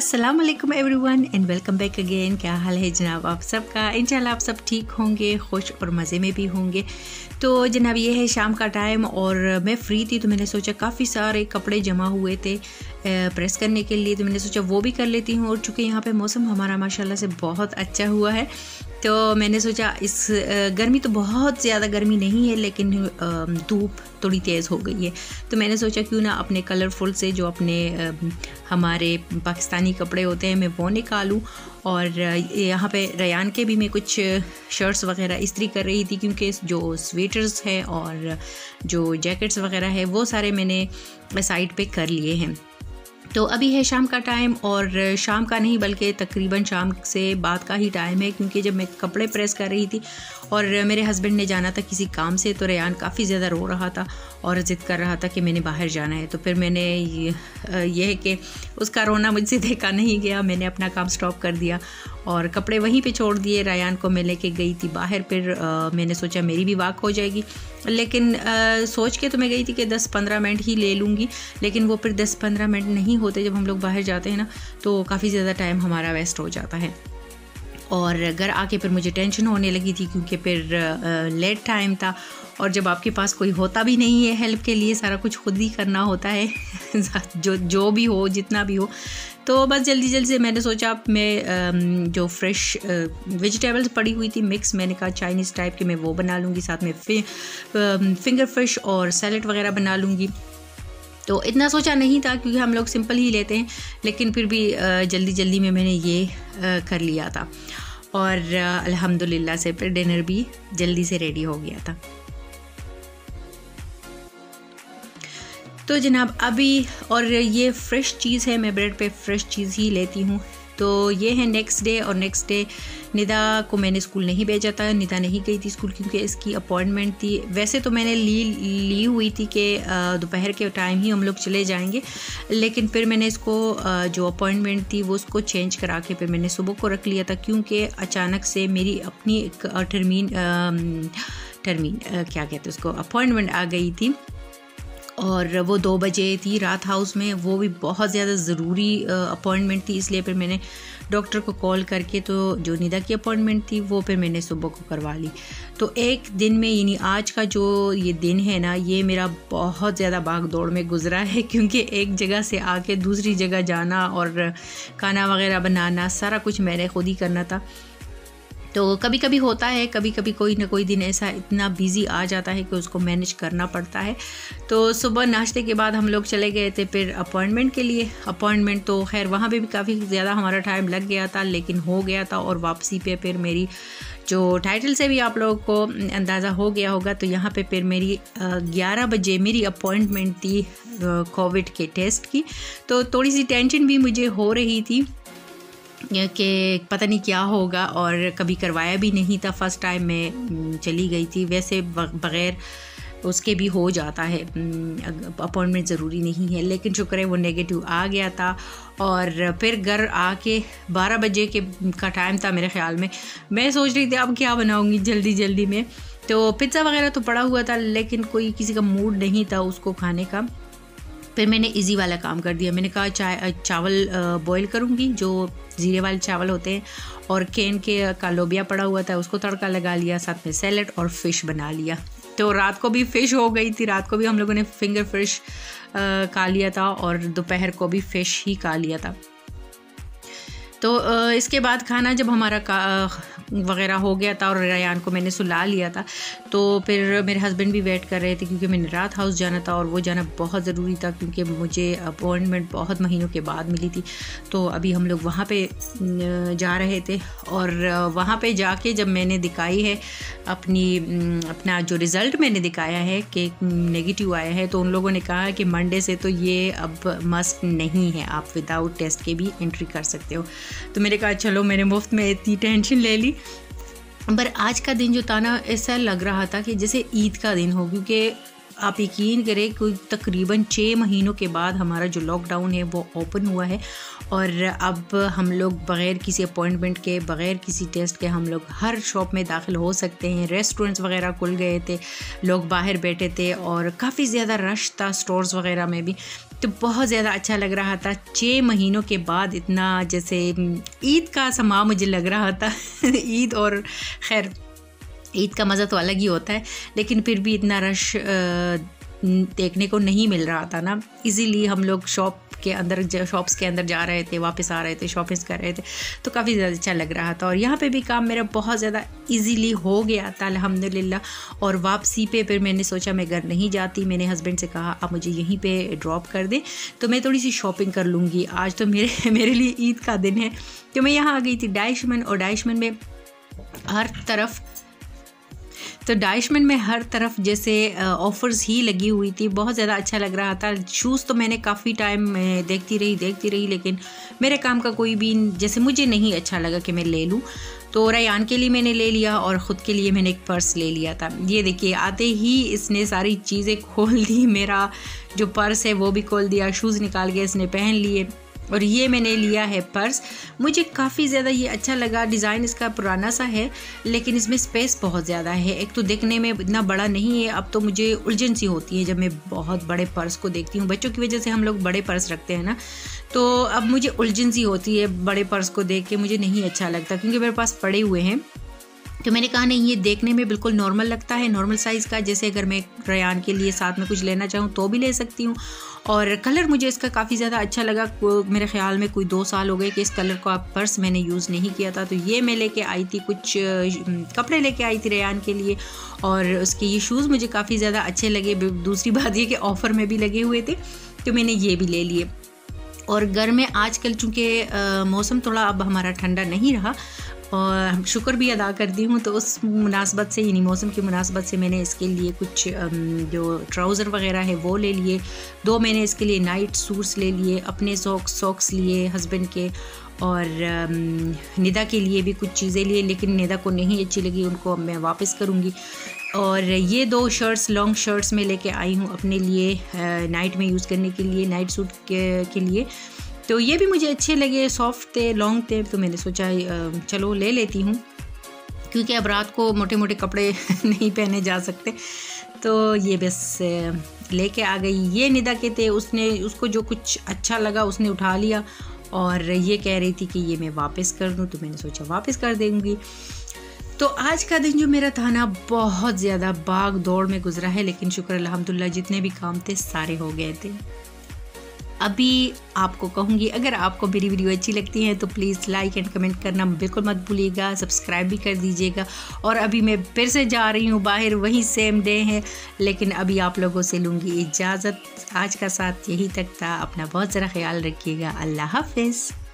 अस्सलाम वालेकुम everyone and welcome back again. क्या हाल है जनाब आप सबका? इंशाल्लाह आप सब ठीक होंगे, खुश और मज़े में भी होंगे। तो जनाब ये है शाम का टाइम और मैं फ्री थी तो मैंने सोचा काफ़ी सारे कपड़े जमा हुए थे प्रेस करने के लिए, तो मैंने सोचा वो भी कर लेती हूँ। और चूँकि यहाँ पे मौसम हमारा माशाल्लाह से बहुत अच्छा हुआ है तो मैंने सोचा इस गर्मी तो बहुत ज़्यादा गर्मी नहीं है लेकिन धूप थोड़ी तेज़ हो गई है, तो मैंने सोचा क्यों ना अपने कलरफुल से जो अपने हमारे पाकिस्तानी कपड़े होते हैं मैं वो निकालूं। और यहाँ पे रयान के भी मैं कुछ शर्ट्स वगैरह इस्त्री कर रही थी क्योंकि जो स्वेटर्स है और जो जैकेट्स वगैरह है वो सारे मैंने साइड पे कर लिए हैं। तो अभी है शाम का टाइम और शाम का नहीं बल्कि तकरीबन शाम से बाद का ही टाइम है, क्योंकि जब मैं कपड़े प्रेस कर रही थी और मेरे हस्बैंड ने जाना था किसी काम से तो रेयान काफ़ी ज़्यादा रो रहा था और ज़िद कर रहा था कि मैंने बाहर जाना है। तो फिर मैंने ये है कि उसका रोना मुझसे देखा नहीं गया, मैंने अपना काम स्टॉप कर दिया और कपड़े वहीं पे छोड़ दिए। रेयान को मैं लेके गई थी बाहर, फिर मैंने सोचा मेरी भी वॉक हो जाएगी, लेकिन सोच के तो मैं गई थी कि 10-15 मिनट ही ले लूँगी, लेकिन वो फिर 10-15 मिनट नहीं होते। जब हम लोग बाहर जाते हैं ना तो काफ़ी ज़्यादा टाइम हमारा वेस्ट हो जाता है और घर आके फिर मुझे टेंशन होने लगी थी क्योंकि फिर लेट टाइम था और जब आपके पास कोई होता भी नहीं है हेल्प के लिए, सारा कुछ खुद ही करना होता है जो भी हो जितना भी हो। तो बस जल्दी जल्दी से मैंने सोचा मैं जो फ्रेश वेजिटेबल्स पड़ी हुई थी मिक्स, मैंने कहा चाइनीज़ टाइप के मैं वो बना लूँगी, साथ में फिंगर फिश और सैलेड वगैरह बना लूँगी। तो इतना सोचा नहीं था क्योंकि हम लोग सिंपल ही लेते हैं, लेकिन फिर भी जल्दी जल्दी में मैंने ये कर लिया था और अल्हम्दुलिल्लाह से फिर डिनर भी जल्दी से रेडी हो गया था। तो जनाब अभी और ये फ़्रेश चीज़ है, मैं ब्रेड पे फ़्रेश चीज़ ही लेती हूँ। तो ये है नेक्स्ट डे और नेक्स्ट डे निदा को मैंने स्कूल नहीं भेजा था, निदा नहीं गई थी स्कूल क्योंकि इसकी अपॉइंटमेंट थी। वैसे तो मैंने ली हुई थी कि दोपहर के टाइम ही हम लोग चले जाएंगे, लेकिन फिर मैंने इसको जो अपॉइंटमेंट थी वो उसको चेंज करा के फिर मैंने सुबह को रख लिया था क्योंकि अचानक से मेरी अपनी एक टर्मीन क्या कहते हैं उसको अपॉइंटमेंट आ गई थी और वो 2 बजे थी रात हाउस में। वो भी बहुत ज़्यादा ज़रूरी अपॉइंटमेंट थी, इसलिए फिर मैंने डॉक्टर को कॉल करके तो जो निदा की अपॉइंटमेंट थी वो फिर मैंने सुबह को करवा ली। तो एक दिन में यानी आज का जो ये दिन है ना ये मेरा बहुत ज़्यादा भाग दौड़ में गुजरा है क्योंकि एक जगह से आके दूसरी जगह जाना और खाना वगैरह बनाना सारा कुछ मैंने खुद ही करना था। तो कभी कभी होता है, कभी कभी कोई ना कोई दिन ऐसा इतना बिज़ी आ जाता है कि उसको मैनेज करना पड़ता है। तो सुबह नाश्ते के बाद हम लोग चले गए थे फिर अपॉइंटमेंट के लिए। अपॉइंटमेंट तो खैर वहाँ पे भी काफ़ी ज़्यादा हमारा टाइम लग गया था लेकिन हो गया था। और वापसी पे फिर मेरी जो टाइटल से भी आप लोगों को अंदाज़ा हो गया होगा, तो यहाँ पे फिर मेरी 11 बजे मेरी अपॉइंटमेंट थी कोविड के टेस्ट की। तो थोड़ी सी टेंशन भी मुझे हो रही थी कि पता नहीं क्या होगा और कभी करवाया भी नहीं था, फ़र्स्ट टाइम मैं चली गई थी। वैसे बग़ैर उसके भी हो जाता है, अपॉइंटमेंट ज़रूरी नहीं है, लेकिन शुक्र है वो नेगेटिव आ गया था। और फिर घर आके 12 बजे का टाइम था मेरे ख़्याल में। मैं सोच रही थी अब क्या बनाऊंगी जल्दी जल्दी में, तो पिज़्ज़ा वगैरह तो पड़ा हुआ था लेकिन कोई किसी का मूड नहीं था उसको खाने का। फिर मैंने इजी वाला काम कर दिया, मैंने कहा चावल बॉईल करूँगी जो ज़ीरे वाले चावल होते हैं, और केन का लोबिया पड़ा हुआ था उसको तड़का लगा लिया, साथ में सैलेड और फ़िश बना लिया। तो रात को भी फ़िश हो गई थी, रात को भी हम लोगों ने फिंगर फिश खा लिया था और दोपहर को भी फ़िश ही खा लिया था। तो इसके बाद खाना जब हमारा वगैरह हो गया था और रेयान को मैंने सुला लिया था तो फिर मेरे हस्बैंड भी वेट कर रहे थे क्योंकि मैंने रात हाउस जाना था और वो जाना बहुत ज़रूरी था क्योंकि मुझे अपॉइंटमेंट बहुत महीनों के बाद मिली थी। तो अभी हम लोग वहाँ पे जा रहे थे और वहाँ पे जाके जब मैंने दिखाई है अपना जो रिज़ल्ट मैंने दिखाया है कि नेगेटिव आया है, तो उन लोगों ने कहा कि मंडे से तो ये अब मस्ट नहीं है, आप विदाउट टेस्ट के भी एंट्री कर सकते हो। तो मैंने कहा चलो, मैंने मुफ्त में इतनी टेंशन ले ली। पर आज का दिन जो था ना ऐसा लग रहा था कि जैसे ईद का दिन हो, क्योंकि आप यकीन करें कोई तकरीबन 6 महीनों के बाद हमारा जो लॉकडाउन है वो ओपन हुआ है और अब हम लोग बग़ैर किसी अपॉइंटमेंट के, बग़ैर किसी टेस्ट के हम लोग हर शॉप में दाखिल हो सकते हैं। रेस्टोरेंट्स वगैरह खुल गए थे, लोग बाहर बैठे थे और काफ़ी ज़्यादा रश था स्टोर्स वगैरह में भी। तो बहुत ज़्यादा अच्छा लग रहा था। 6 महीनों के बाद इतना जैसे ईद का समा मुझे लग रहा था। ईद और खैर ईद का मज़ा तो अलग ही होता है, लेकिन फिर भी इतना रश देखने को नहीं मिल रहा था ना। इसीलिए हम लोग शॉप्स के अंदर जा रहे थे, वापस आ रहे थे, शॉपिंग कर रहे थे, तो काफ़ी ज़्यादा अच्छा लग रहा था। और यहाँ पे भी काम मेरा बहुत ज़्यादा इजीली हो गया था अल्हम्दुलिल्लाह। और वापसी पे फिर मैंने सोचा मैं घर नहीं जाती, मैंने हस्बैंड से कहा आप मुझे यहीं पे ड्रॉप कर दें, तो मैं थोड़ी सी शॉपिंग कर लूँगी। आज तो मेरे लिए ईद का दिन है। तो मैं यहाँ आ गई थी डाइशमन, और डाइशमन में हर तरफ जैसे ऑफ़र्स ही लगी हुई थी। बहुत ज़्यादा अच्छा लग रहा था। शूज़ तो मैंने काफ़ी टाइम देखती रही, लेकिन मेरे काम का कोई भी जैसे मुझे नहीं अच्छा लगा कि मैं ले लूँ। तो रयान के लिए मैंने ले लिया और ख़ुद के लिए मैंने एक पर्स ले लिया था। ये देखिए, आते ही इसने सारी चीज़ें खोल दी। मेरा जो पर्स है वो भी खोल दिया, शूज़ निकाल के इसने पहन लिए, और ये मैंने लिया है पर्स। मुझे काफ़ी ज़्यादा ये अच्छा लगा। डिज़ाइन इसका पुराना सा है, लेकिन इसमें स्पेस बहुत ज़्यादा है। एक तो देखने में इतना बड़ा नहीं है। अब तो मुझे उलझन सी होती है जब मैं बहुत बड़े पर्स को देखती हूँ। बच्चों की वजह से हम लोग बड़े पर्स रखते हैं ना, तो अब मुझे उलझन सी होती है बड़े पर्स को देख के। मुझे नहीं अच्छा लगता, क्योंकि मेरे पास पड़े हुए हैं। तो मैंने कहा नहीं, ये देखने में बिल्कुल नॉर्मल लगता है, नॉर्मल साइज़ का। जैसे अगर मैं रयान के लिए साथ में कुछ लेना चाहूँ तो भी ले सकती हूँ। और कलर मुझे इसका काफ़ी ज़्यादा अच्छा लगा। मेरे ख़्याल में कोई 2 साल हो गए कि इस कलर का पर्स मैंने यूज़ नहीं किया था। तो ये मैं लेके आई थी, कुछ कपड़े लेके आई थी रयान के लिए, और उसके ये शूज़ मुझे काफ़ी ज़्यादा अच्छे लगे। दूसरी बात ये कि ऑफ़र में भी लगे हुए थे, तो मैंने ये भी ले लिए। और घर में आजकल चूँकि मौसम थोड़ा अब हमारा ठंडा नहीं रहा, और शुक्र भी अदा करती हूँ, तो उस मुनासबत से, यानी मौसम की मुनासबत से मैंने इसके लिए कुछ जो ट्राउज़र वग़ैरह है वो ले लिए। 2 मैंने इसके लिए नाइट सूट्स ले लिए, अपने सॉक्स लिए हस्बैंड के, और निदा के लिए भी कुछ चीज़ें लिए, लेकिन निदा को नहीं अच्छी लगी, उनको अब मैं वापस करूँगी। और ये 2 शर्ट्स, लॉन्ग शर्ट्स में लेके आई हूँ अपने लिए नाइट में यूज़ करने के लिए, नाइट सूट के लिए। तो ये भी मुझे अच्छे लगे, सॉफ्ट थे, लॉन्ग थे, तो मैंने सोचा चलो ले लेती हूँ, क्योंकि अब रात को मोटे मोटे कपड़े नहीं पहने जा सकते। तो ये बस लेके आ गई। ये निदा के थे, उसको जो कुछ अच्छा लगा उसने उठा लिया, और ये कह रही थी कि ये मैं वापस कर दूँ, तो मैंने सोचा वापस कर देंगी। तो आज का दिन जो मेरा था ना, बहुत ज़्यादा भाग दौड़ में गुजरा है, लेकिन शुक्र अल्हम्दुलिल्लाह जितने भी काम थे सारे हो गए थे। अभी आपको कहूँगी, अगर आपको मेरी वीडियो अच्छी लगती है तो प्लीज़ लाइक एंड कमेंट करना बिल्कुल मत भूलिएगा, सब्सक्राइब भी कर दीजिएगा। और अभी मैं फिर से जा रही हूँ बाहर, वही सेम डे है, लेकिन अभी आप लोगों से लूँगी इजाज़त। आज का साथ यही तक था। अपना बहुत ज़रा ख्याल रखिएगा। अल्लाह हाफ़िज़।